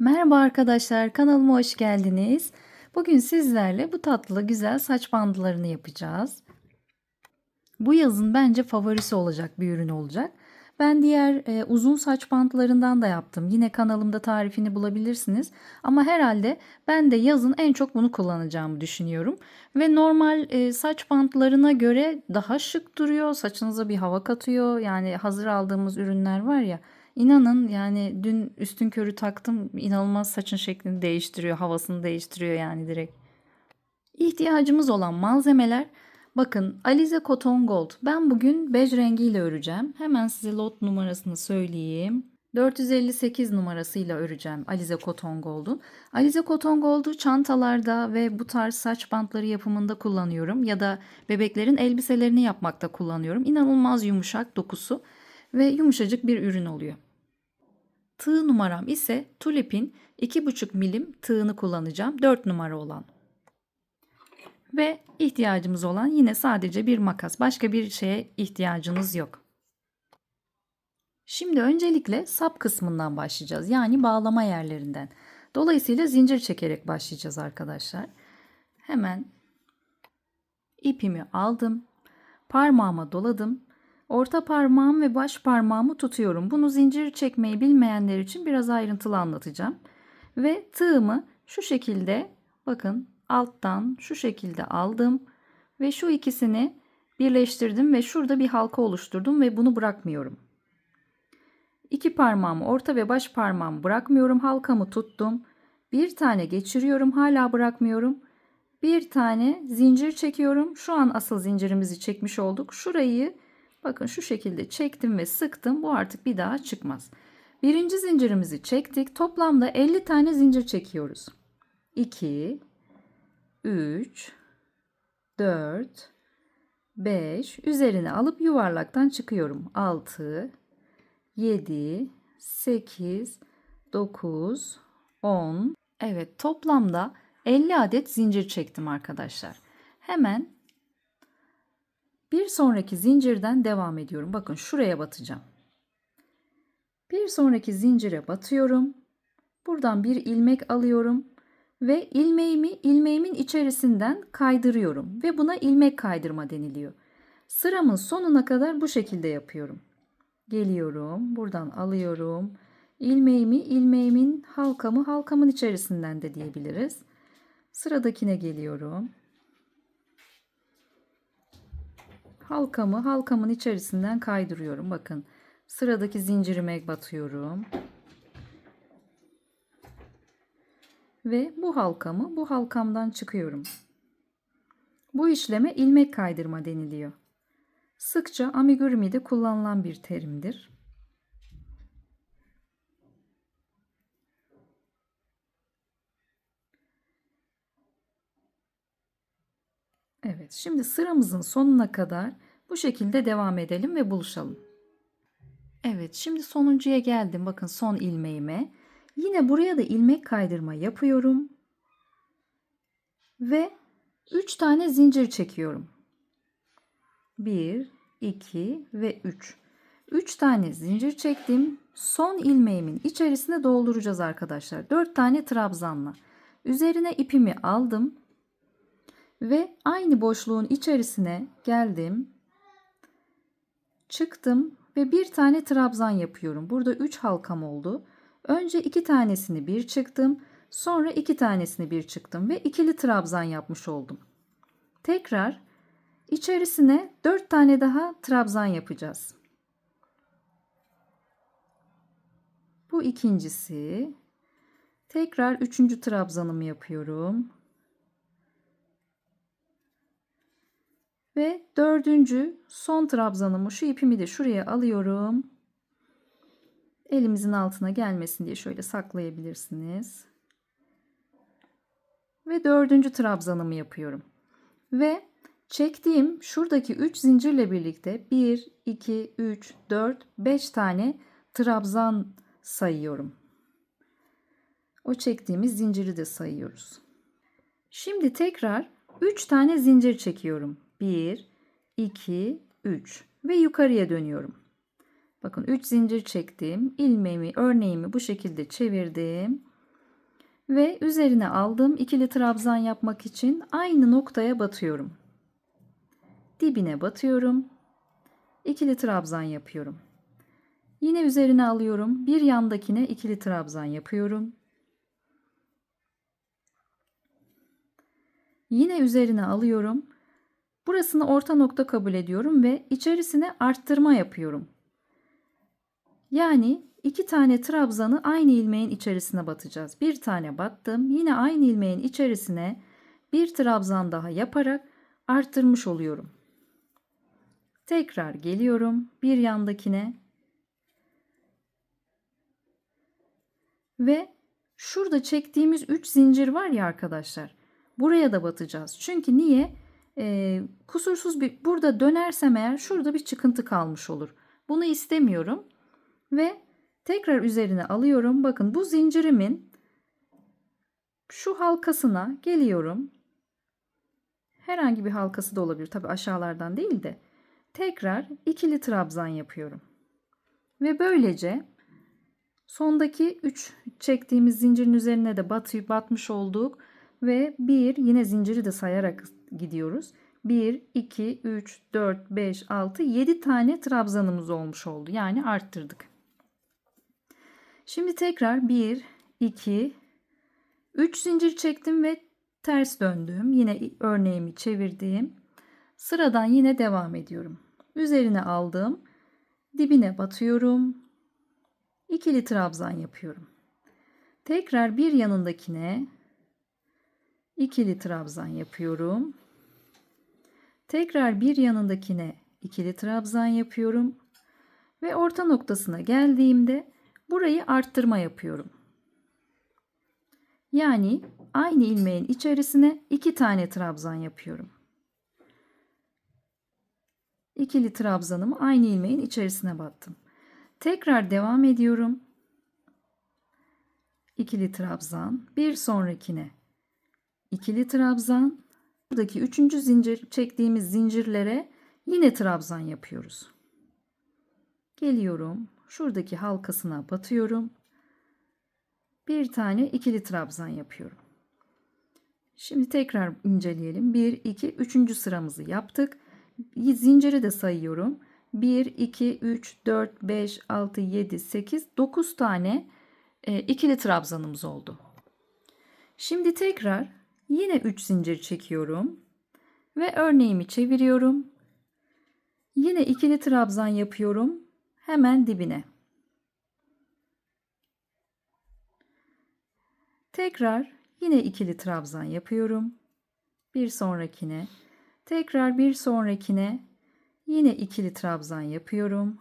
Merhaba arkadaşlar, kanalıma hoş geldiniz. Bugün sizlerle bu tatlı güzel saç bandılarını yapacağız. Bu yazın bence favorisi olacak bir ürün olacak. Ben diğer uzun saç bantlarından da yaptım. Yine kanalımda tarifini bulabilirsiniz. Ama herhalde ben de yazın en çok bunu kullanacağımı düşünüyorum. Ve normal saç bantlarına göre daha şık duruyor. Saçınıza bir hava katıyor. Yani hazır aldığımız ürünler var ya. İnanın yani dün üstünkörü taktım. İnanılmaz saçın şeklini değiştiriyor. Havasını değiştiriyor yani direkt. İhtiyacımız olan malzemeler, bakın, Alize Cotton Gold. Ben bugün bej rengiyle öreceğim. Hemen size lot numarasını söyleyeyim. 458 numarasıyla öreceğim Alize Cotton Gold'un. Alize Cotton Gold'u çantalarda ve bu tarz saç bantları yapımında kullanıyorum. Ya da bebeklerin elbiselerini yapmakta kullanıyorum. İnanılmaz yumuşak dokusu ve yumuşacık bir ürün oluyor. Tığ numaram ise Tulip'in 2,5 milim tığını kullanacağım. 4 numara olan. Ve ihtiyacımız olan yine sadece bir makas. Başka bir şeye ihtiyacınız yok. Şimdi öncelikle sap kısmından başlayacağız. Yani bağlama yerlerinden. Dolayısıyla zincir çekerek başlayacağız arkadaşlar. Hemen ipimi aldım. Parmağıma doladım. Orta parmağım ve baş parmağımı tutuyorum. Bunu zincir çekmeyi bilmeyenler için biraz ayrıntılı anlatacağım. Ve tığımı şu şekilde, bakın, alttan şu şekilde aldım ve şu ikisini birleştirdim ve şurada bir halka oluşturdum ve bunu bırakmıyorum. İki parmağımı, orta ve baş parmağımı bırakmıyorum. Halkamı tuttum. Bir tane geçiriyorum, hala bırakmıyorum. Bir tane zincir çekiyorum. Şu an asıl zincirimizi çekmiş olduk. Şurayı bakın şu şekilde çektim ve sıktım. Bu artık bir daha çıkmaz. Birinci zincirimizi çektik. Toplamda 50 tane zincir çekiyoruz. 2, 3, 4, 5. Üzerine alıp yuvarlaktan çıkıyorum. 6, 7, 8, 9, 10. Evet, toplamda 50 adet zincir çektim arkadaşlar. Hemen bir sonraki zincirden devam ediyorum. Bakın şuraya batacağım. Bir sonraki zincire batıyorum. Buradan bir ilmek alıyorum ve ilmeğimin içerisinden kaydırıyorum ve buna ilmek kaydırma deniliyor. Sıramın sonuna kadar bu şekilde yapıyorum. Geliyorum, buradan alıyorum. İlmeğimin halkamın içerisinden de diyebiliriz. Sıradakine geliyorum. Halkamın içerisinden kaydırıyorum. Bakın, sıradaki zincirime batıyorum. Ve bu halkamdan çıkıyorum. Bu işleme ilmek kaydırma deniliyor. Sıkça amigurumi'de kullanılan bir terimdir. Evet, şimdi sıramızın sonuna kadar bu şekilde devam edelim ve buluşalım. Evet, şimdi sonuncuya geldim. Bakın, son ilmeğime. Yine buraya da ilmek kaydırma yapıyorum. Ve 3 tane zincir çekiyorum. 1, 2 ve 3. 3 tane zincir çektim. Son ilmeğimin içerisine dolduracağız arkadaşlar. 4 tane trabzanla. Üzerine ipimi aldım. Ve aynı boşluğun içerisine geldim. Çıktım ve bir tane trabzan yapıyorum. Burada 3 halkam oldu. Önce 2 tanesini bir çıktım. Sonra 2 tanesini bir çıktım ve ikili trabzan yapmış oldum. Tekrar içerisine 4 tane daha trabzan yapacağız. Bu ikincisi. Tekrar 3. trabzanımı yapıyorum. Ve 4. son trabzanımı, şu ipimi de şuraya alıyorum. Elimizin altına gelmesin diye şöyle saklayabilirsiniz. Ve 4. trabzanımı yapıyorum. Ve çektiğim şuradaki 3 zincirle birlikte 1, 2, 3, 4, 5 tane trabzan sayıyorum. O çektiğimiz zinciri de sayıyoruz. Şimdi tekrar 3 tane zincir çekiyorum. 1, 2, 3 ve yukarıya dönüyorum. Bakın, 3 zincir çektim. Örneğimi bu şekilde çevirdim. Ve üzerine aldığım ikili trabzan yapmak için aynı noktaya batıyorum. Dibine batıyorum. İkili trabzan yapıyorum. Yine üzerine alıyorum. Bir yandakine ikili trabzan yapıyorum. Yine üzerine alıyorum. Burasını orta nokta kabul ediyorum ve içerisine arttırma yapıyorum. Yani 2 tane trabzanı aynı ilmeğin içerisine batacağız. Bir tane battım. Yine aynı ilmeğin içerisine bir trabzan daha yaparak arttırmış oluyorum. Tekrar geliyorum bir yandakine ve şurada çektiğimiz 3 zincir var ya arkadaşlar. Buraya da batacağız. Çünkü niye? Kusursuz bir burada dönersem eğer şurada bir çıkıntı kalmış olur. Bunu istemiyorum. Ve tekrar üzerine alıyorum. Bakın bu zincirimin şu halkasına geliyorum. Herhangi bir halkası da olabilir. Tabi aşağılardan değil de. Tekrar ikili trabzan yapıyorum. Ve böylece sondaki 3 çektiğimiz zincirin üzerine de batmış olduk. Ve bir yine zinciri de sayarak gidiyoruz. 1, 2, 3, 4, 5, 6, 7 tane trabzanımız olmuş oldu. Yani arttırdık. Şimdi tekrar 1, 2, 3 zincir çektim ve ters döndüm. Yine örneğimi çevirdim. Sıradan yine devam ediyorum. Üzerine aldım. Dibine batıyorum. İkili trabzan yapıyorum. Tekrar bir yanındakine ikili trabzan yapıyorum. Tekrar bir yanındakine ikili trabzan yapıyorum. Ve orta noktasına geldiğimde burayı arttırma yapıyorum. Yani aynı ilmeğin içerisine 2 tane trabzan yapıyorum. İkili trabzanımı aynı ilmeğin içerisine battım. Tekrar devam ediyorum. İkili trabzan, bir sonrakine ikili trabzan. Buradaki 3. zincir çektiğimiz zincirlere yine trabzan yapıyoruz. Geliyorum. Şuradaki halkasına batıyorum. Bir tane ikili trabzan yapıyorum. Şimdi tekrar inceleyelim. 1, 2, 3. sıramızı yaptık. Zinciri de sayıyorum. 1, 2, 3, 4, 5, 6, 7, 8, 9 tane ikili trabzanımız oldu. Şimdi tekrar yine 3 zincir çekiyorum. Ve örneğimi çeviriyorum. Yine ikili trabzan yapıyorum. Hemen dibine. Tekrar yine ikili trabzan yapıyorum. Bir sonrakine. Tekrar bir sonrakine yine ikili trabzan yapıyorum.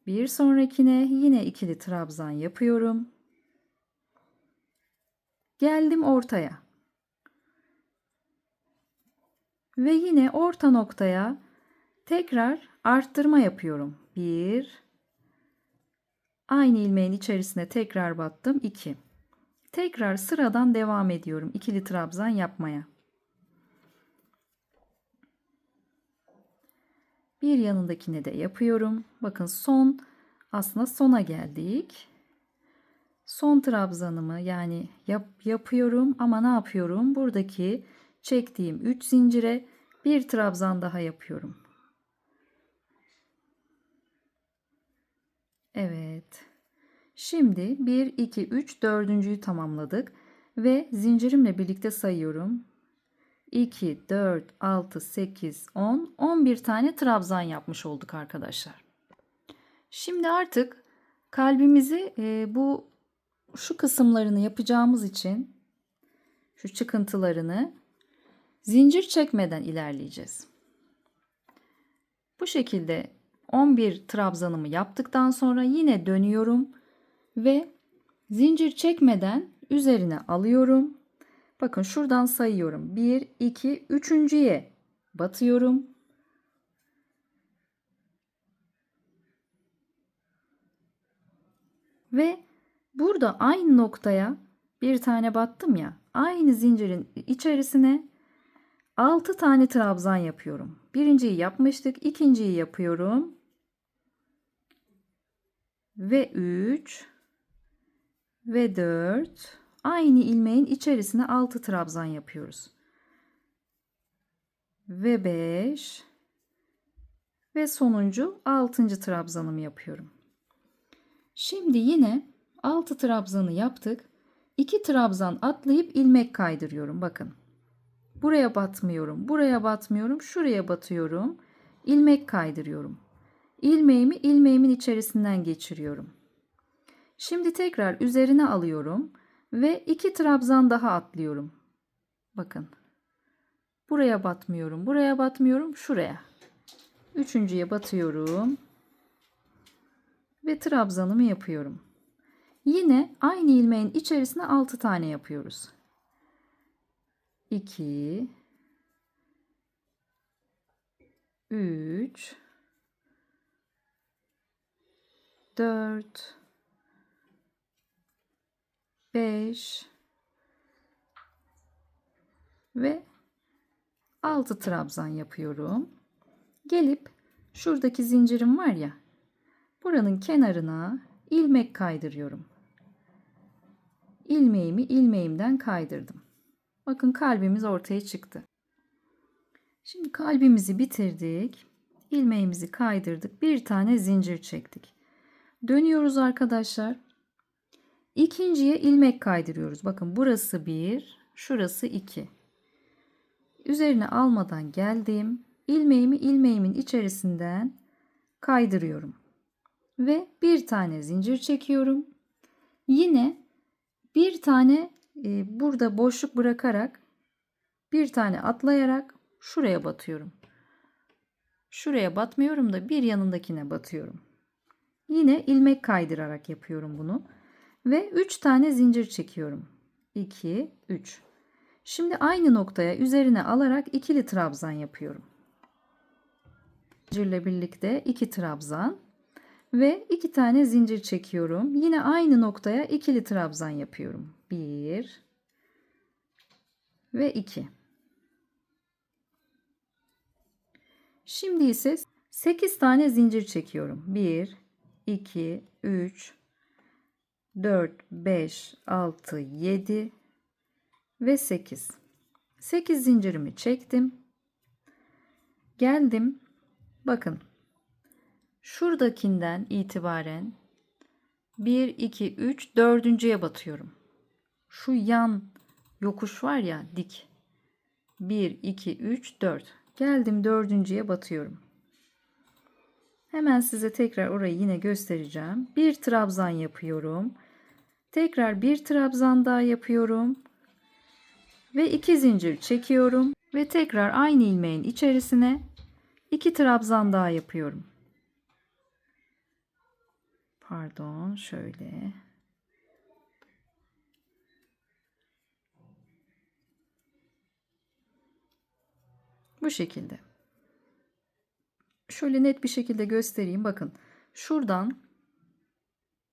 Bir sonrakine yine ikili trabzan yapıyorum. Geldim ortaya. Ve yine orta noktaya tekrar arttırma yapıyorum. 1, aynı ilmeğin içerisine tekrar battım. 2. Tekrar sıradan devam ediyorum ikili trabzan yapmaya. Bir yanındakine de yapıyorum. Bakın aslında sona geldik. Son trabzanımı yani yapıyorum ama ne yapıyorum? Buradaki çektiğim 3 zincire bir trabzan daha yapıyorum. Evet. Şimdi 1, 2, 3, 4.'yü tamamladık ve zincirimle birlikte sayıyorum. 2, 4, 6, 8, 10, 11 tane trabzan yapmış olduk arkadaşlar. Şimdi artık kalbimizi şu kısımlarını yapacağımız için şu çıkıntılarını zincir çekmeden ilerleyeceğiz. Bu şekilde 11 trabzanımı yaptıktan sonra yine dönüyorum ve zincir çekmeden üzerine alıyorum. Bakın şuradan sayıyorum. 1, 2, 3.'ye batıyorum. Ve burada aynı noktaya bir tane battım ya. Aynı zincirin içerisine 6 tane trabzan yapıyorum. Birinciyi yapmıştık. İkinciyi yapıyorum. Ve 3 ve 4 Aynı ilmeğin içerisine 6 trabzan yapıyoruz. Ve 5 ve sonuncu 6. trabzanımı yapıyorum. Şimdi yine 6 trabzanı yaptık. 2 trabzan atlayıp ilmek kaydırıyorum. Bakın. Buraya batmıyorum, buraya batmıyorum, şuraya batıyorum. İlmek kaydırıyorum. İlmeğimi ilmeğimin içerisinden geçiriyorum. Şimdi tekrar üzerine alıyorum ve 2 trabzan daha atlıyorum. Bakın. Buraya batmıyorum, buraya batmıyorum, şuraya. Üçüncüye batıyorum ve trabzanımı yapıyorum. Yine aynı ilmeğin içerisine 6 tane yapıyoruz. 2 3 4 5 ve 6 trabzan yapıyorum. Gelip şuradaki zincirim var ya, buranın kenarına ilmek kaydırıyorum. İlmeğimi ilmeğimden kaydırdım. Bakın kalbimiz ortaya çıktı. Şimdi kalbimizi bitirdik. İlmeğimizi kaydırdık. Bir tane zincir çektik. Dönüyoruz arkadaşlar. İkinciye ilmek kaydırıyoruz. Bakın burası 1, şurası 2. Üzerine almadan geldim. İlmeğimi ilmeğimin içerisinden kaydırıyorum. Ve bir tane zincir çekiyorum. Yine bir tane burada boşluk bırakarak bir tane atlayarak şuraya batıyorum. Şuraya batmıyorum da bir yanındakine batıyorum. Yine ilmek kaydırarak yapıyorum bunu. Ve 3 tane zincir çekiyorum. 2, 3. Şimdi aynı noktaya üzerine alarak ikili trabzan yapıyorum. Zincirle birlikte 2 trabzan ve 2 tane zincir çekiyorum. Yine aynı noktaya ikili trabzan yapıyorum. 1 ve 2. Şimdi ise 8 tane zincir çekiyorum. 1 2 3 4 5 6 7 ve 8. 8 zincirimi çektim. Geldim. Bakın. Şuradakinden itibaren 1 2 3 dördüncüye batıyorum. Şu yan yokuş var ya, dik. 1 2 3 4. Geldim dördüncüye batıyorum. Hemen size tekrar orayı yine göstereceğim. Bir trabzan yapıyorum. Tekrar bir trabzan daha yapıyorum. Ve 2 zincir çekiyorum. Ve tekrar aynı ilmeğin içerisine 2 trabzan daha yapıyorum. Pardon, şöyle. Bu şekilde. Şöyle net bir şekilde göstereyim. Bakın. Şuradan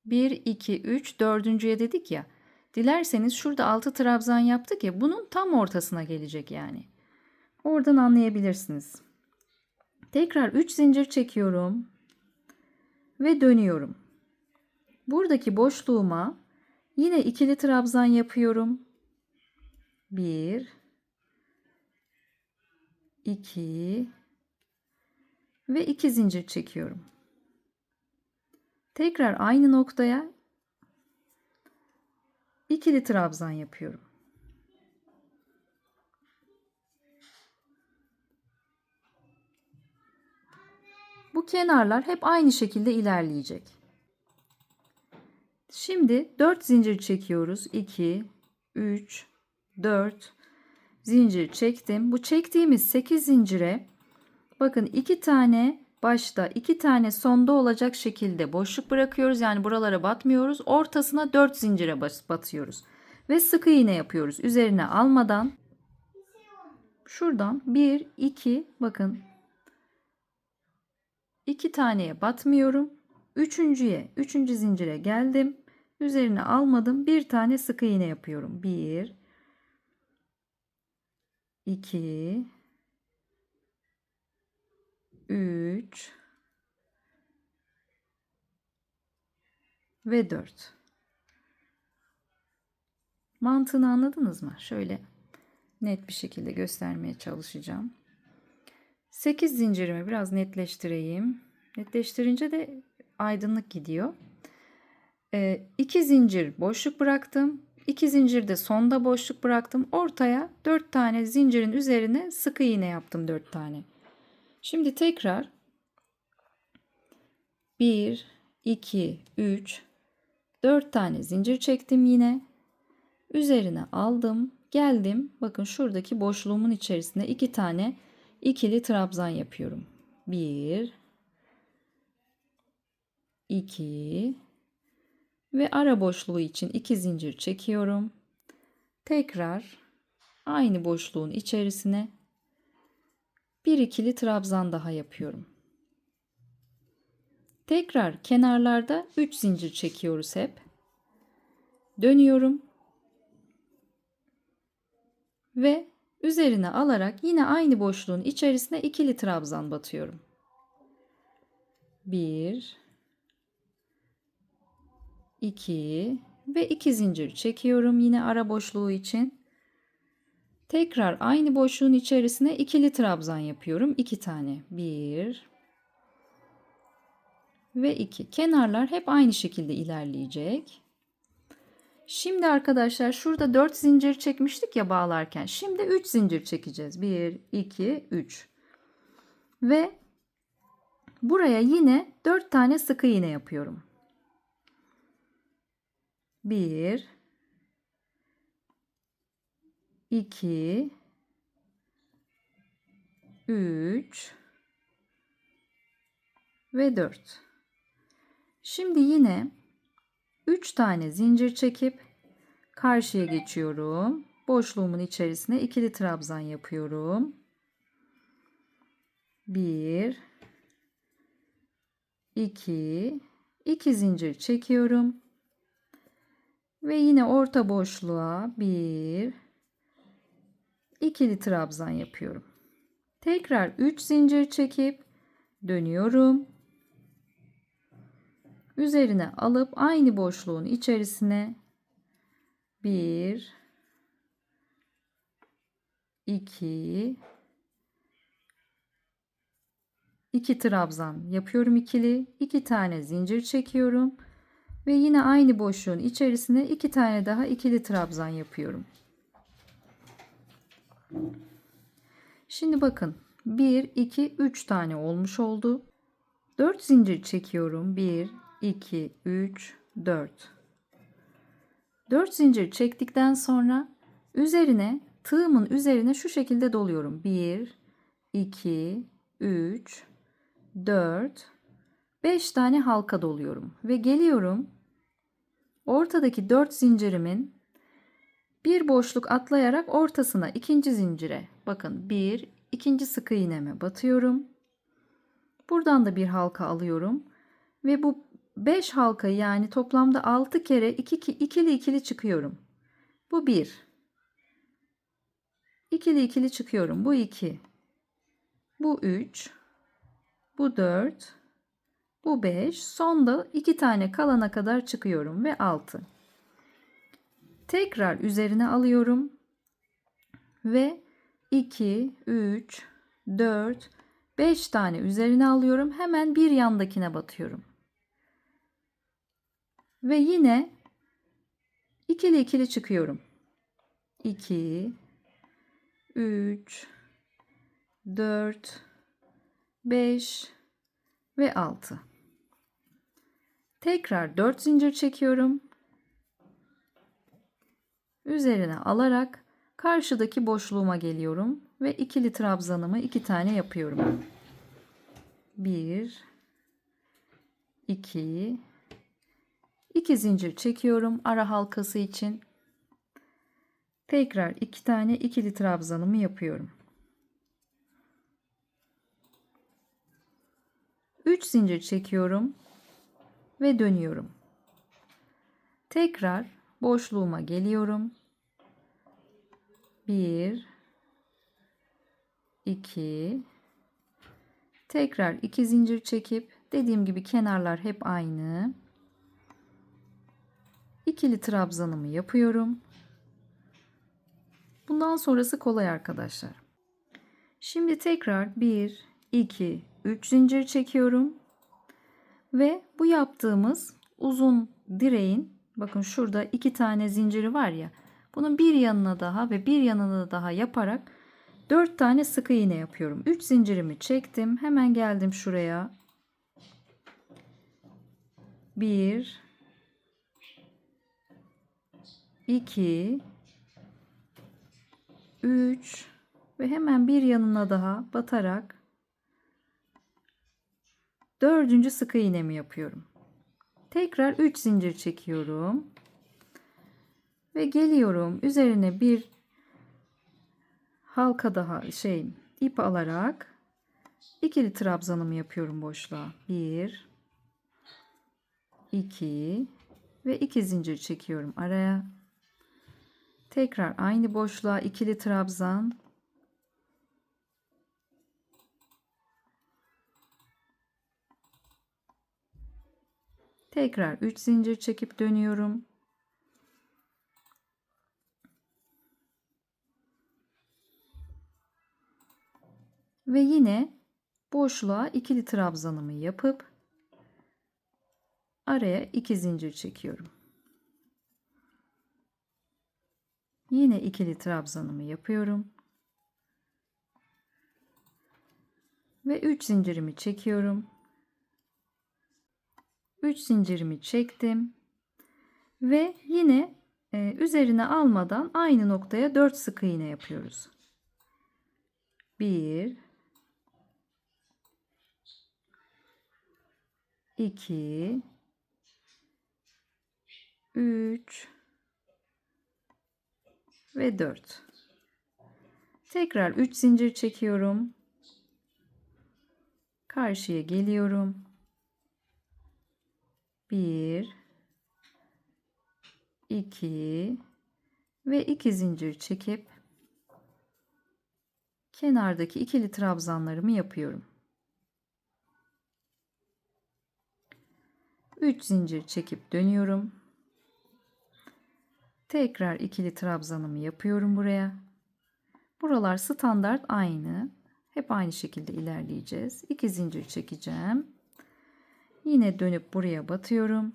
1 2 3 dördüncüye dedik ya. Dilerseniz şurada 6 trabzan yaptık ya, bunun tam ortasına gelecek yani. Oradan anlayabilirsiniz. Tekrar 3 zincir çekiyorum ve dönüyorum. Buradaki boşluğuma yine ikili trabzan yapıyorum. 1 2 ve 2 zincir çekiyorum. Tekrar aynı noktaya ikili trabzan yapıyorum. Bu kenarlar hep aynı şekilde ilerleyecek. Şimdi 4 zincir çekiyoruz. 2 3 4 zincir çektim. Bu çektiğimiz 8 zincire bakın 2 tane başta 2 tane sonda olacak şekilde boşluk bırakıyoruz. Yani buralara batmıyoruz. Ortasına 4 zincire batıyoruz. Ve sık iğne yapıyoruz. Üzerine almadan şuradan 1 2 bakın 2 taneye batmıyorum. Üçüncü zincire geldim. Üzerine almadım. Bir tane sık iğne yapıyorum. 1 2 3 ve 4. Mantığını anladınız mı? Şöyle net bir şekilde göstermeye çalışacağım. 8 zincirimi biraz netleştireyim. Netleştirince de aydınlık gidiyor. 2 zincir boşluk bıraktım. 2 zincir de sonda boşluk bıraktım. Ortaya 4 tane zincirin üzerine sık iğne yaptım 4 tane. Şimdi tekrar 1, 2, 3, 4 tane zincir çektim yine. Üzerine aldım. Geldim. Bakın şuradaki boşluğumun içerisine 2 tane ikili trabzan yapıyorum. 1, 2 ve ara boşluğu için 2 zincir çekiyorum. Tekrar aynı boşluğun içerisine bir ikili trabzan daha yapıyorum. Tekrar kenarlarda 3 zincir çekiyoruz hep. Dönüyorum. Ve üzerine alarak yine aynı boşluğun içerisine ikili trabzan batıyorum. 1, 2 ve 2 zincir çekiyorum yine ara boşluğu için. Tekrar aynı boşluğun içerisine ikili trabzan yapıyorum. 2 tane. 1 ve 2. Kenarlar hep aynı şekilde ilerleyecek. Şimdi arkadaşlar şurada 4 zincir çekmiştik ya bağlarken. Şimdi 3 zincir çekeceğiz. 1, 2, 3. Ve buraya yine 4 tane sık iğne yapıyorum. 1, 2, 3 ve 4. Şimdi yine 3 tane zincir çekip karşıya geçiyorum. Boşluğumun içerisine ikili trabzan yapıyorum. 1, 2, 2 zincir çekiyorum. Ve yine orta boşluğa 1, ikili trabzan yapıyorum. Tekrar 3 zincir çekip dönüyorum. Üzerine alıp aynı boşluğun içerisine 1, 2, 2 trabzan yapıyorum ikili. 2 tane zincir çekiyorum. Ve yine aynı boşluğun içerisine 2 tane daha ikili trabzan yapıyorum. Şimdi bakın 1, 2, 3 tane olmuş oldu. 4 zincir çekiyorum. 1, 2, 3, 4. 4 zincir çektikten sonra üzerine tığımın üzerine şu şekilde doluyorum. 1, 2, 3, 4, 5 tane halka doluyorum. Ve geliyorum ortadaki 4 zincirimin bir boşluk atlayarak ortasına ikinci zincire bakın ikinci sık iğneme batıyorum. Buradan da bir halka alıyorum ve bu 5 halkayı yani toplamda 6 kere ikili ikili çıkıyorum. Bu 1. İkili ikili çıkıyorum. Bu 2. Bu 3. Bu 4. Bu 5. Sonda 2 tane kalana kadar çıkıyorum ve 6. Tekrar üzerine alıyorum ve 2, 3, 4, 5 tane üzerine alıyorum. Hemen bir yandakine batıyorum. Ve yine ikili ikili çıkıyorum. 2, 3, 4, 5 ve 6. Tekrar 4 zincir çekiyorum. Üzerine alarak karşıdaki boşluğuma geliyorum ve ikili trabzanımı 2 tane yapıyorum. 1, 2, 2 zincir çekiyorum ara halkası için. Tekrar 2 tane ikili trabzanımı yapıyorum. 3 zincir çekiyorum ve dönüyorum. Tekrar boşluğuma geliyorum. 1, 2, tekrar 2 zincir çekip dediğim gibi kenarlar hep aynı. İkili trabzanımı yapıyorum. Bundan sonrası kolay arkadaşlar. Şimdi tekrar 1, 2, 3 zincir çekiyorum. Ve bu yaptığımız uzun direğin, bakın şurada 2 tane zinciri var ya. Bunun bir yanına daha ve bir yanına daha yaparak 4 tane sık iğne yapıyorum. 3 zincirimi çektim. Hemen geldim şuraya. 1, 2, 3 ve hemen bir yanına daha batarak 4. sık iğnemi yapıyorum. Tekrar 3 zincir çekiyorum. Ve geliyorum. Üzerine bir halka daha ip alarak ikili trabzanımı yapıyorum boşluğa. 1, 2 ve 2 zincir çekiyorum araya. Tekrar aynı boşluğa ikili trabzan. Tekrar 3 zincir çekip dönüyorum. Ve yine boşluğa ikili trabzanımı yapıp araya 2 zincir çekiyorum. Yine ikili trabzanımı yapıyorum. Ve 3 zincirimi çekiyorum. 3 zincirimi çektim. Ve yine üzerine almadan aynı noktaya 4 sık iğne yapıyoruz. 1, 2, 3 ve 4. Tekrar 3 zincir çekiyorum. Karşıya geliyorum. 1, 2 ve 2 zincir çekip kenardaki ikili trabzanlarımı yapıyorum. 3 zincir çekip dönüyorum. Tekrar ikili trabzanımı yapıyorum buraya. Buralar standart aynı. Hep aynı şekilde ilerleyeceğiz. 2 zincir çekeceğim. Yine dönüp buraya batıyorum.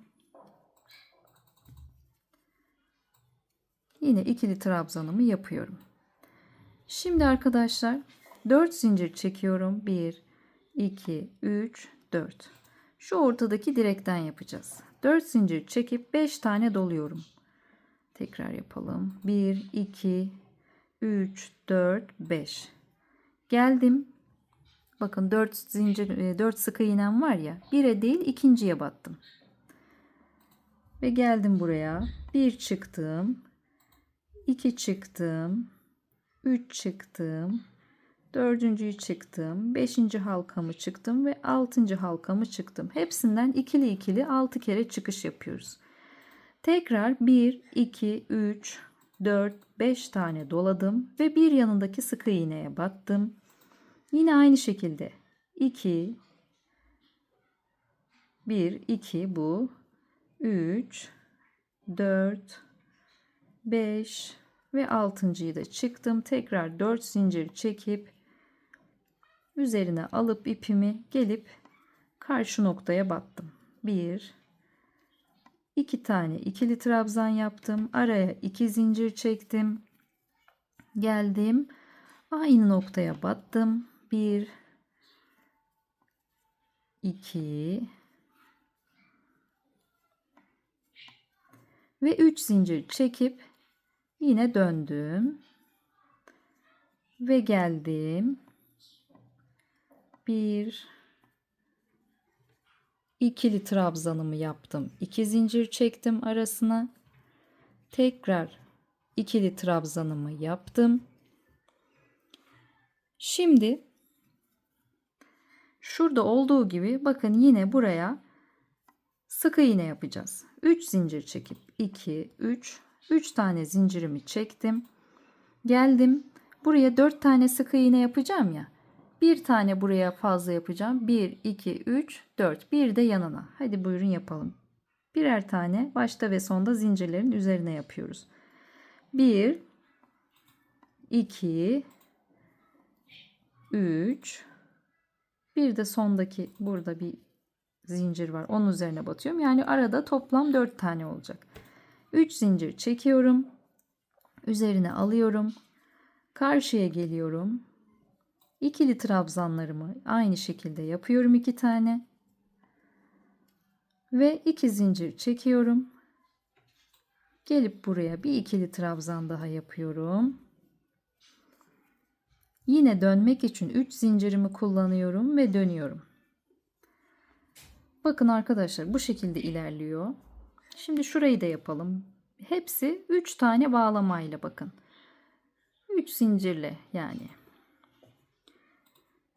Yine ikili trabzanımı yapıyorum. Şimdi arkadaşlar 4 zincir çekiyorum. 1, 2, 3, 4. Şu ortadaki direkten yapacağız. 4 zincir çekip 5 tane doluyorum. Tekrar yapalım. 1, 2, 3, 4, 5. Geldim. Bakın 4 zincir 4 sık iğnem var ya. 1'e değil ikinciye battım. Ve geldim buraya. 1 çıktım. 2 çıktım. 3 çıktım. 4.'yü çıktım. 5. halkamı çıktım ve 6. halkamı çıktım. Hepsinden ikili ikili 6 kere çıkış yapıyoruz. Tekrar 1, 2, 3, 4, 5 tane doladım ve bir yanındaki sık iğneye battım. Yine aynı şekilde 2, 1, 2 bu, 3, 4, 5 ve 6.'yı da çıktım. Tekrar 4 zincir çekip üzerine alıp ipimi gelip karşı noktaya battım. 1, 2 tane ikili trabzan yaptım. Araya 2 zincir çektim. Geldim. Aynı noktaya battım. 1, 2 ve 3 zincir çekip yine döndüm. Ve geldim. 1, ikili trabzanımı yaptım. 2 zincir çektim arasına. Tekrar ikili trabzanımı yaptım. Şimdi şurada olduğu gibi bakın yine buraya sık iğne yapacağız. 3 zincir çekip 2, 3 tane zincirimi çektim. Geldim. Buraya 4 tane sık iğne yapacağım ya. Bir tane buraya fazla yapacağım. 1, 2, 3, 4. Bir de yanına. Hadi buyurun yapalım. Birer tane başta ve sonda zincirlerin üzerine yapıyoruz. 1, 2, 3, bir de sondaki burada bir zincir var. Onun üzerine batıyorum. Yani arada toplam 4 tane olacak. 3 zincir çekiyorum. Üzerine alıyorum. Karşıya geliyorum. İkili trabzanlarımı aynı şekilde yapıyorum 2 tane. Ve 2 zincir çekiyorum. Gelip buraya bir ikili trabzan daha yapıyorum. Yine dönmek için 3 zincirimi kullanıyorum ve dönüyorum. Bakın arkadaşlar bu şekilde ilerliyor. Şimdi şurayı da yapalım. Hepsi 3 tane bağlamayla bakın. 3 zincirle yani.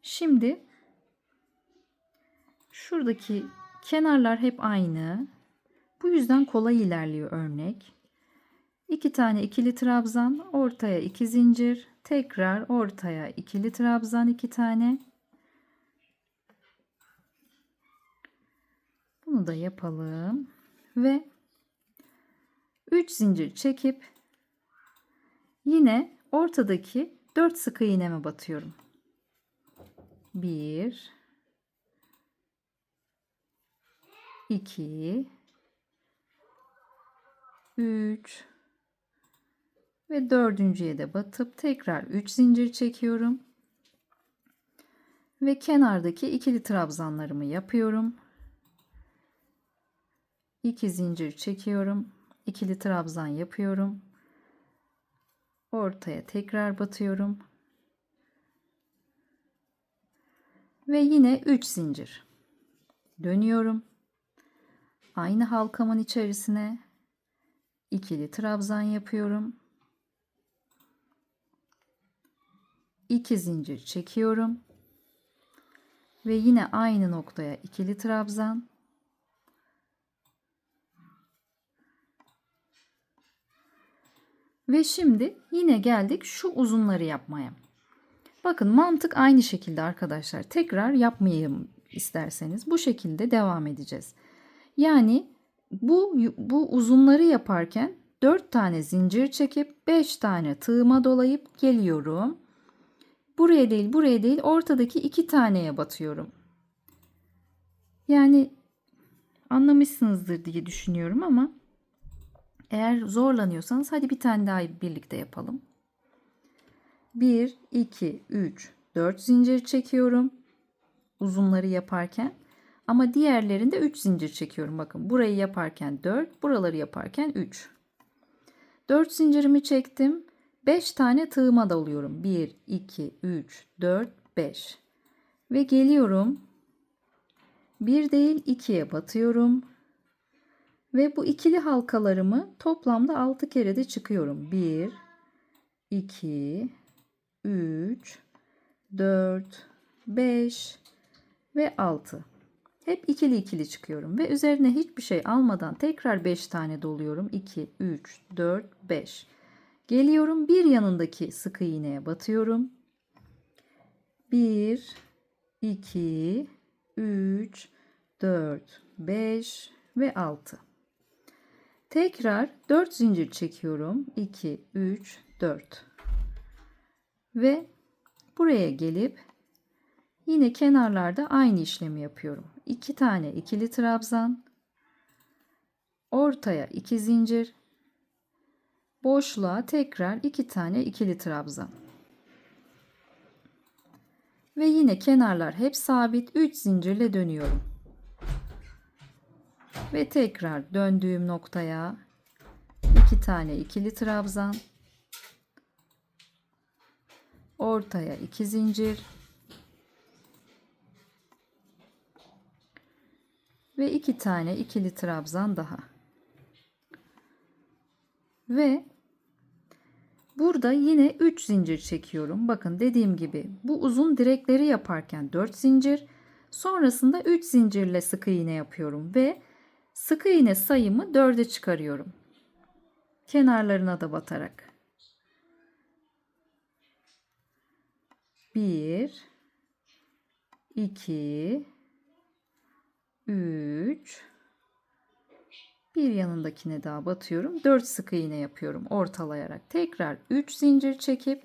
Şimdi şuradaki kenarlar hep aynı. Bu yüzden kolay ilerliyor örnek. 2 tane ikili trabzan, ortaya 2 zincir, tekrar ortaya ikili trabzan 2 tane. Bunu da yapalım ve 3 zincir çekip yine ortadaki 4 sık iğneme batıyorum. 1, 2, 3 ve dördüncüye de batıp tekrar 3 zincir çekiyorum. Ve kenardaki ikili trabzanlarımı yapıyorum. 2 zincir çekiyorum. İkili trabzan yapıyorum. Ortaya tekrar batıyorum. Ve yine 3 zincir. Dönüyorum. Aynı halkamın içerisine ikili trabzan yapıyorum. 2 zincir çekiyorum. Ve yine aynı noktaya ikili trabzan. Ve şimdi yine geldik şu uzunları yapmaya. Bakın mantık aynı şekilde arkadaşlar. Tekrar yapmayayım isterseniz. Bu şekilde devam edeceğiz. Yani bu uzunları yaparken 4 tane zincir çekip 5 tane tığıma dolayıp geliyorum. Buraya değil, buraya değil, ortadaki 2 taneye batıyorum. Yani anlamışsınızdır diye düşünüyorum ama eğer zorlanıyorsanız hadi bir tane daha birlikte yapalım. 1, 2, 3, 4 zincir çekiyorum. Uzunları yaparken. Ama diğerlerinde 3 zincir çekiyorum. Bakın burayı yaparken 4, buraları yaparken 3. 4 zincirimi çektim. 5 tane tığıma doluyorum. 1, 2, 3, 4, 5. Ve geliyorum. 1 değil 2'ye batıyorum. Ve bu ikili halkalarımı toplamda 6 kere de çıkıyorum. 1, 2, 3, 4, 5 ve 6. Hep ikili ikili çıkıyorum ve üzerine hiçbir şey almadan tekrar 5 tane doluyorum. 2, 3, 4, 5. Geliyorum bir yanındaki sık iğneye batıyorum. 1, 2, 3, 4, 5 ve 6. Tekrar 4 zincir çekiyorum. 2, 3, 4. Ve buraya gelip yine kenarlarda aynı işlemi yapıyorum. 2 tane ikili trabzan, ortaya 2 zincir, boşluğa tekrar 2 tane ikili trabzan. Ve yine kenarlar hep sabit, 3 zincirle dönüyorum. Ve tekrar döndüğüm noktaya 2 tane ikili trabzan, ortaya 2 zincir ve 2 tane ikili trabzan daha. Ve burada yine 3 zincir çekiyorum. Bakın dediğim gibi bu uzun direkleri yaparken 4 zincir, sonrasında 3 zincirle sık iğne yapıyorum ve sık iğne sayımı 4'e çıkarıyorum. Kenarlarına da batarak. 1, 2, 3, bir yanındakine daha batıyorum. 4 sık iğne yapıyorum ortalayarak. Tekrar 3 zincir çekip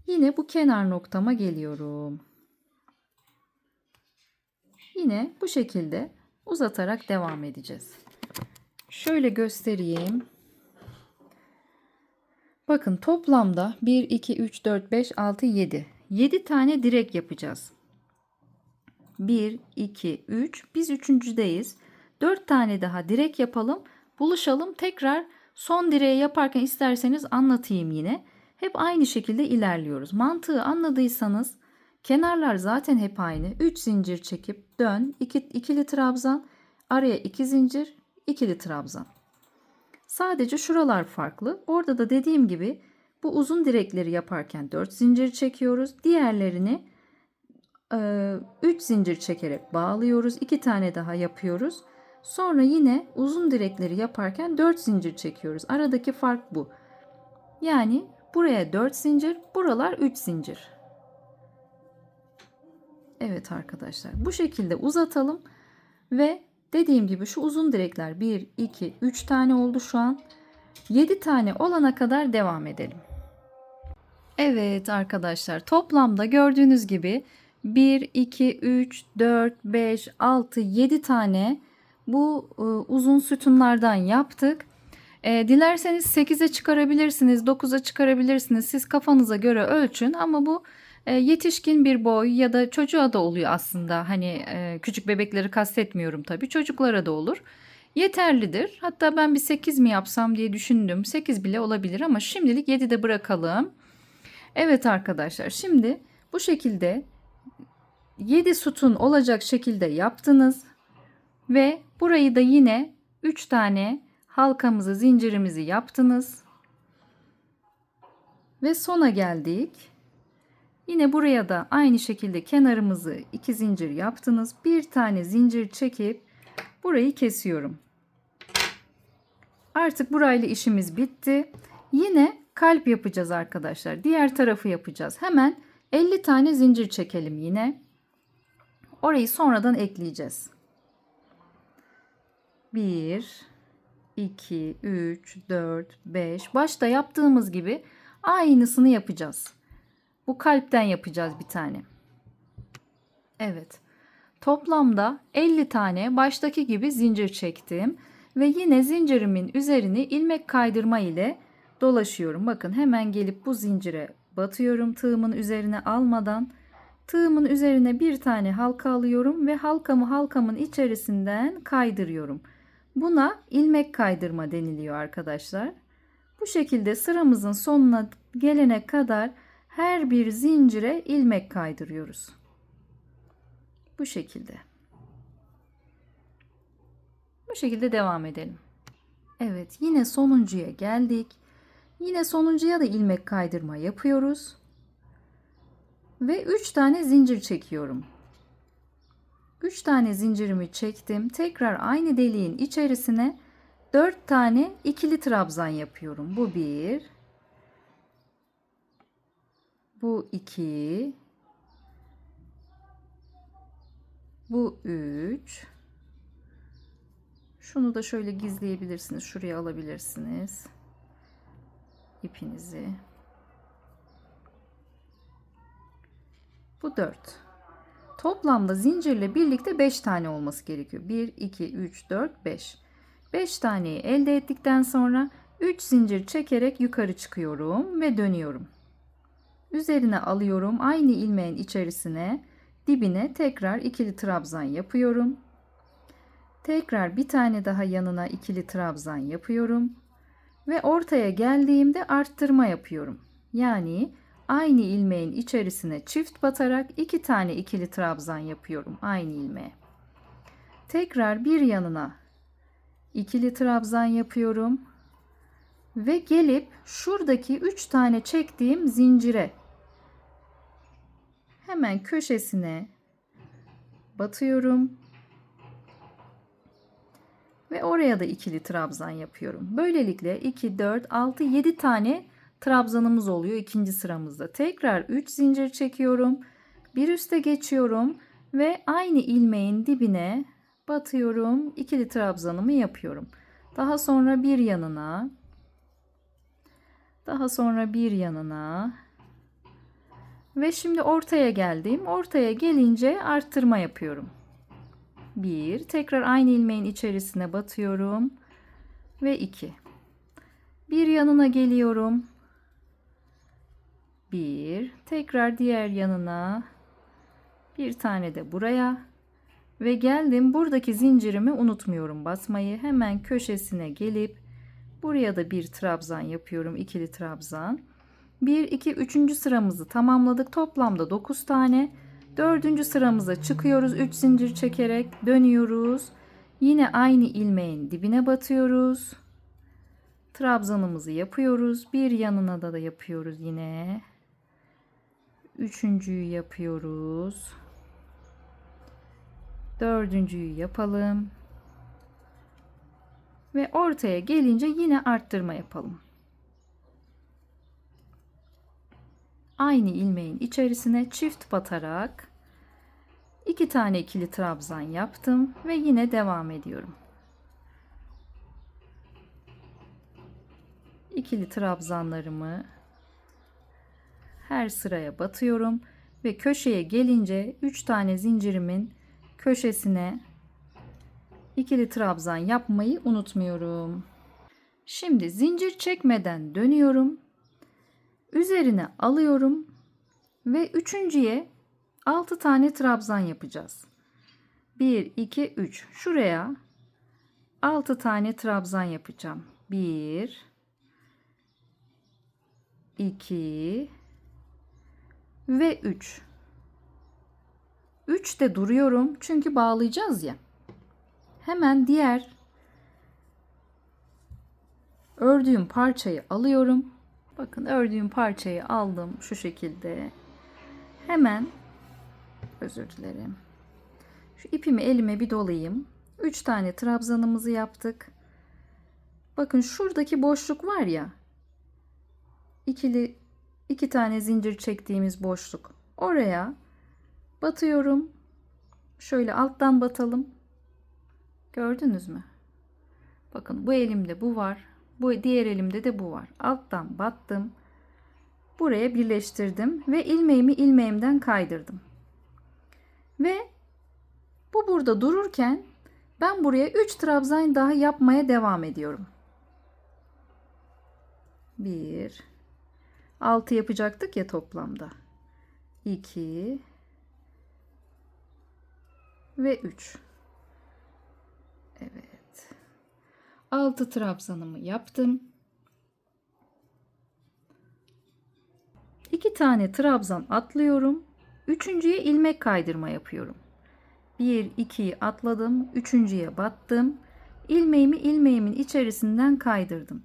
Yine bu kenar noktama geliyorum. Yine bu şekilde uzatarak devam edeceğiz. Şöyle göstereyim. Bakın toplamda 1, 2, 3, 4, 5, 6, 7. 7 tane direk yapacağız. 1, 2, 3. Biz üçüncüdeyiz. 4 tane daha direk yapalım. Buluşalım. Tekrar son direği yaparken isterseniz anlatayım yine. Hep aynı şekilde ilerliyoruz. Mantığı anladıysanız kenarlar zaten hep aynı. 3 zincir çekip dön. İkili trabzan. Araya 2 zincir. İkili trabzan. Sadece şuralar farklı. Orada da dediğim gibi bu uzun direkleri yaparken 4 zincir çekiyoruz. Diğerlerini 3 zincir çekerek bağlıyoruz. 2 tane daha yapıyoruz. Sonra yine uzun direkleri yaparken 4 zincir çekiyoruz. Aradaki fark bu. Yani buraya 4 zincir, buralar 3 zincir. Evet arkadaşlar, bu şekilde uzatalım ve dediğim gibi şu uzun direkler 1, 2, 3 tane oldu şu an. 7 tane olana kadar devam edelim. Evet arkadaşlar, toplamda gördüğünüz gibi 1, 2, 3, 4, 5, 6, 7 tane bu uzun sütunlardan yaptık. Dilerseniz 8'e çıkarabilirsiniz, 9'a çıkarabilirsiniz. Siz kafanıza göre ölçün ama bu yetişkin bir boy ya da çocuğa da oluyor aslında. Hani küçük bebekleri kastetmiyorum tabii. Çocuklara da olur. Yeterlidir. Hatta ben bir 8 mi yapsam diye düşündüm. 8 bile olabilir ama şimdilik 7'de bırakalım. Evet arkadaşlar, şimdi bu şekilde 7 sütun olacak şekilde yaptınız ve burayı da yine 3 tane halkamızı, zincirimizi yaptınız ve sona geldik. Yine buraya da aynı şekilde kenarımızı 2 zincir yaptınız. Bir tane zincir çekip burayı kesiyorum. Artık burayla işimiz bitti. Yine kalp yapacağız arkadaşlar. Diğer tarafı yapacağız. Hemen 50 tane zincir çekelim yine. Orayı sonradan ekleyeceğiz. 1, 2, 3, 4, 5. Başta yaptığımız gibi aynısını yapacağız. Bu kalpten yapacağız bir tane. Evet. Toplamda 50 tane baştaki gibi zincir çektim. Ve yine zincirimin üzerini ilmek kaydırma ile dolaşıyorum. Bakın hemen gelip bu zincire batıyorum. Tığımın üzerine almadan. Tığımın üzerine bir tane halka alıyorum ve halkamın içerisinden kaydırıyorum. Buna ilmek kaydırma deniliyor arkadaşlar. Bu şekilde sıramızın sonuna gelene kadar her bir zincire ilmek kaydırıyoruz. Bu şekilde. Bu şekilde devam edelim. Evet, yine sonuncuya geldik. Yine sonuncuya da ilmek kaydırma yapıyoruz. Ve 3 tane zincir çekiyorum. 3 tane zincirimi çektim. Tekrar aynı deliğin içerisine 4 tane ikili trabzan yapıyorum. Bu 1. Bu 2. Bu 3. Şunu da şöyle gizleyebilirsiniz. Şuraya alabilirsiniz ipinizi. Bu 4. Toplamda zincirle birlikte 5 tane olması gerekiyor. 1, 2, 3, 4, 5. 5 taneyi elde ettikten sonra 3 zincir çekerek yukarı çıkıyorum ve dönüyorum. Üzerine alıyorum. Aynı ilmeğin içerisine, dibine tekrar ikili trabzan yapıyorum. Tekrar bir tane daha yanına ikili trabzan yapıyorum. Ve ortaya geldiğimde arttırma yapıyorum. Yani aynı ilmeğin içerisine çift batarak 2 tane ikili trabzan yapıyorum aynı ilmeğe. Tekrar bir yanına ikili trabzan yapıyorum. Ve gelip şuradaki 3 tane çektiğim zincire hemen köşesine batıyorum. Ve oraya da ikili trabzan yapıyorum. Böylelikle 2, 4, 6, 7 tane trabzanımız oluyor ikinci sıramızda. Tekrar 3 zincir çekiyorum. Bir üste geçiyorum ve aynı ilmeğin dibine batıyorum. İkili trabzanımı yapıyorum. Daha sonra bir yanına, daha sonra bir yanına, Ve şimdi ortaya geldim. Ortaya gelince arttırma yapıyorum. 1, tekrar aynı ilmeğin içerisine batıyorum ve 2. Bir yanına geliyorum. 1, tekrar diğer yanına. Bir tane de buraya ve geldim. Buradaki zincirimi unutmuyorum basmayı. Hemen köşesine gelip buraya da bir trabzan yapıyorum. İkili trabzan. 1, 2, 3. sıramızı tamamladık. Toplamda 9 tane. 4. sıramıza çıkıyoruz. 3 zincir çekerek dönüyoruz. Yine aynı ilmeğin dibine batıyoruz. Trabzanımızı yapıyoruz. Bir yanına da yapıyoruz yine. Üçüncüyü yapıyoruz. Dördüncüyü yapalım. Ve ortaya gelince yine arttırma yapalım. Aynı ilmeğin içerisine çift batarak 2 tane ikili trabzan yaptım ve yine devam ediyorum. İkili trabzanlarımı her sıraya batıyorum ve köşeye gelince 3 tane zincirimin köşesine ikili trabzan yapmayı unutmuyorum. Şimdi zincir çekmeden dönüyorum. Üzerine alıyorum ve üçüncüye 6 tane trabzan yapacağız. 1, 2, 3. Şuraya 6 tane trabzan yapacağım. 1, 2 ve 3. 3 de duruyorum çünkü bağlayacağız ya. Hemen diğer ördüğüm parçayı alıyorum. Bakın ördüğüm parçayı aldım şu şekilde. Hemen özür dilerim. Şu ipimi elime bir dolayayım. 3 tane trabzanımızı yaptık. Bakın şuradaki boşluk var ya. İki tane zincir çektiğimiz boşluk. Oraya batıyorum. Şöyle alttan batalım. Gördünüz mü? Bakın bu elimde bu var. Bu diğer elimde de bu var. Alttan battım. Buraya birleştirdim ve ilmeğimi ilmeğimden kaydırdım. Ve bu burada dururken ben buraya 3 trabzan daha yapmaya devam ediyorum. 1, 6 yapacaktık ya toplamda. 2 ve 3. Evet. 6 trabzanımı yaptım. 2 tane trabzan atlıyorum. Üçüncüye ilmek kaydırma yapıyorum. 1, 2'yi atladım. Üçüncüye battım. İlmeğimi ilmeğimin içerisinden kaydırdım.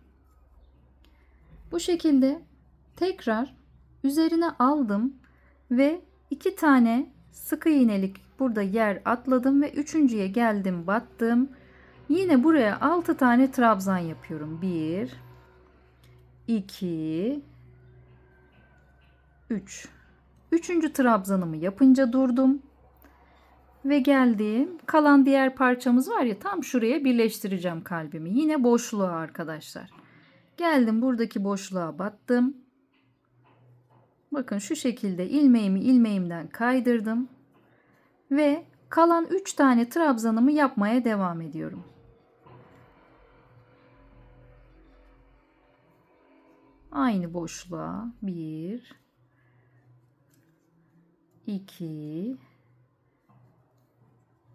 Bu şekilde tekrar üzerine aldım ve 2 tane sık iğnelik burada yer atladım ve üçüncüye geldim, battım. Yine buraya 6 tane trabzan yapıyorum. 1, 2, 3. Üçüncü trabzanımı yapınca durdum. Ve geldim. Kalan diğer parçamız var ya, tam şuraya birleştireceğim kalbimi. Yine boşluğa arkadaşlar. Geldim, buradaki boşluğa battım. Bakın şu şekilde ilmeğimi ilmeğimden kaydırdım. Ve kalan 3 tane trabzanımı yapmaya devam ediyorum. Aynı boşluğa 1, 2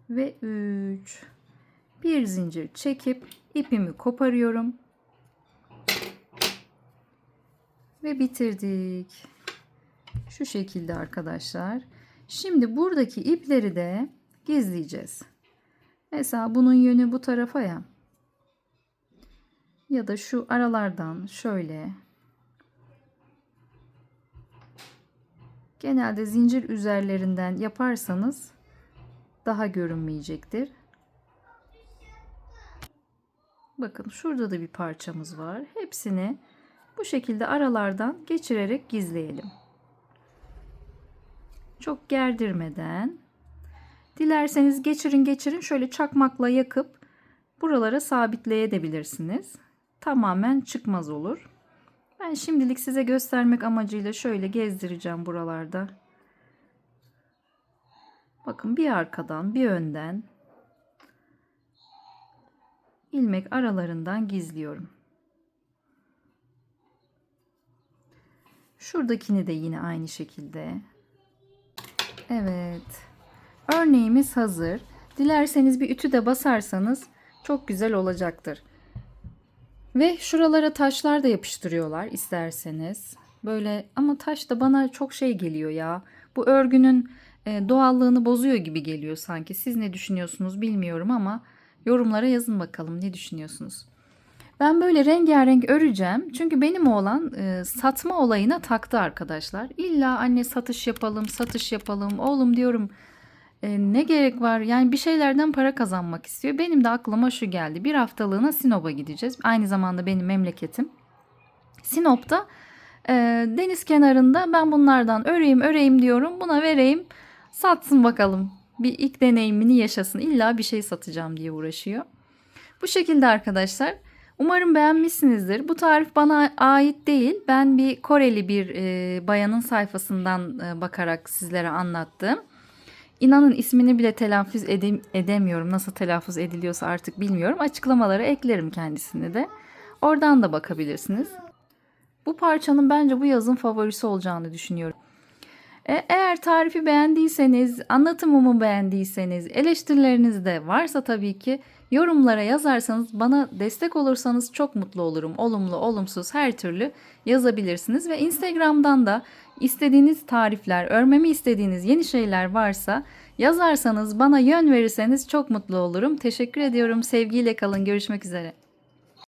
ve 3. Bir zincir çekip ipimi koparıyorum. Ve bitirdik. Şu şekilde arkadaşlar. Şimdi buradaki ipleri de gizleyeceğiz. Mesela bunun yönü bu tarafa ya. Ya da şu aralardan şöyle. Genelde zincir üzerlerinden yaparsanız daha görünmeyecektir. Bakın şurada da bir parçamız var. Hepsini bu şekilde aralardan geçirerek gizleyelim. Çok gerdirmeden. Dilerseniz geçirin şöyle çakmakla yakıp buralara sabitleyebilirsiniz. Tamamen çıkmaz olur. Ben şimdilik size göstermek amacıyla şöyle gezdireceğim buralarda. Bakın bir arkadan bir önden ilmek aralarından gizliyorum. Şuradakini de yine aynı şekilde. Evet. Örneğimiz hazır. Dilerseniz bir ütü de basarsanız çok güzel olacaktır. Ve şuralara taşlar da yapıştırıyorlar isterseniz. Böyle ama taş da bana çok şey geliyor ya. Bu örgünün doğallığını bozuyor gibi geliyor sanki. Siz ne düşünüyorsunuz bilmiyorum ama yorumlara yazın bakalım ne düşünüyorsunuz. Ben böyle rengarenk öreceğim. Çünkü benim oğlan satma olayına taktı arkadaşlar. İlla anne satış yapalım, satış yapalım. Oğlum diyorum ne gerek var? Yani bir şeylerden para kazanmak istiyor. Benim de aklıma şu geldi. Bir haftalığına Sinop'a gideceğiz. Aynı zamanda benim memleketim. Sinop'ta deniz kenarında ben bunlardan öreyim diyorum. Buna vereyim. Satsın bakalım. Bir ilk deneyimini yaşasın. İlla bir şey satacağım diye uğraşıyor. Bu şekilde arkadaşlar. Umarım beğenmişsinizdir. Bu tarif bana ait değil. Ben bir Koreli bir bayanın sayfasından bakarak sizlere anlattım. İnanın ismini bile telaffuz edemiyorum. Nasıl telaffuz ediliyorsa artık bilmiyorum. Açıklamalara eklerim kendisini de. Oradan da bakabilirsiniz. Bu parçanın bence bu yazın favorisi olacağını düşünüyorum. Eğer tarifi beğendiyseniz, anlatımımı beğendiyseniz, eleştirileriniz de varsa tabii ki yorumlara yazarsanız, bana destek olursanız çok mutlu olurum. Olumlu, olumsuz her türlü yazabilirsiniz ve Instagram'dan da istediğiniz tarifler, örmemi istediğiniz yeni şeyler varsa yazarsanız, bana yön verirseniz çok mutlu olurum. Teşekkür ediyorum. Sevgiyle kalın. Görüşmek üzere.